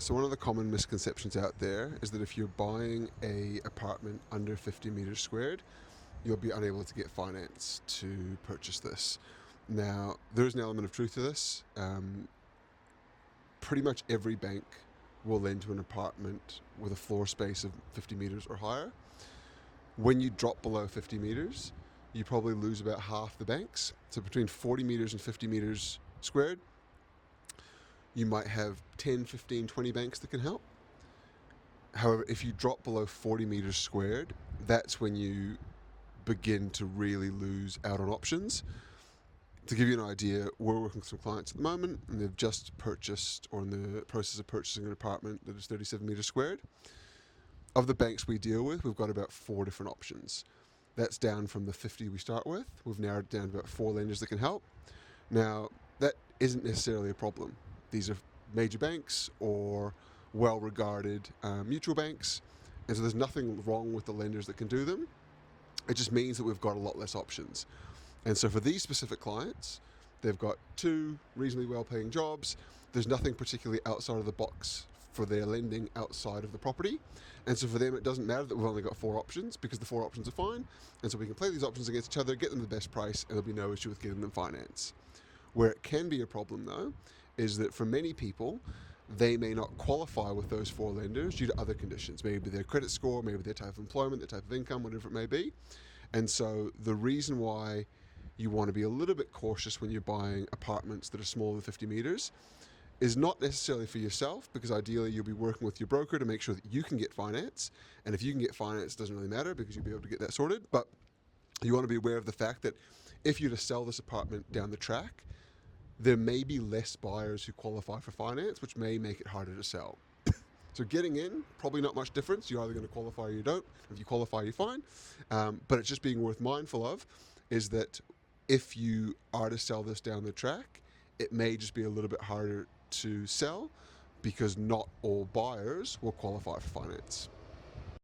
So one of the common misconceptions out there is that if you're buying a apartment under 50 meters squared, you'll be unable to get finance to purchase this. Now, there's an element of truth to this. Pretty much every bank will lend to an apartment with a floor space of 50 meters or higher. When you drop below 50 meters, you probably lose about half the banks. So between 40 meters and 50 meters squared, you might have 10, 15, 20 banks that can help. However, if you drop below 40 meters squared, that's when you begin to really lose out on options. To give you an idea, we're working with some clients at the moment and they've just purchased or in the process of purchasing an apartment that is 37 meters squared. Of the banks we deal with, we've got about 4 different options. That's down from the 50 we start with. We've narrowed it down to about 4 lenders that can help. Now, that isn't necessarily a problem. These are major banks or well-regarded mutual banks, and so there's nothing wrong with the lenders that can do them. It just means that we've got a lot less options. And so for these specific clients, they've got 2 reasonably well-paying jobs. There's nothing particularly outside of the box for their lending outside of the property. And so for them, it doesn't matter that we've only got 4 options because the 4 options are fine. And so we can play these options against each other, get them the best price, and there'll be no issue with getting them finance. Where it can be a problem, though, is that for many people, they may not qualify with those 4 lenders due to other conditions. Maybe their credit score, maybe their type of employment, their type of income, whatever it may be. And so the reason why you want to be a little bit cautious when you're buying apartments that are smaller than 50 meters is not necessarily for yourself, because ideally you'll be working with your broker to make sure that you can get finance. And if you can get finance, it doesn't really matter because you'll be able to get that sorted. But you want to be aware of the fact that if you're to sell this apartment down the track, there may be less buyers who qualify for finance, which may make it harder to sell. So getting in, probably not much difference. You're either going to qualify or you don't. If you qualify, you're fine. But it's just being worth mindful of is that if you are to sell this down the track, it may just be a little bit harder to sell because not all buyers will qualify for finance.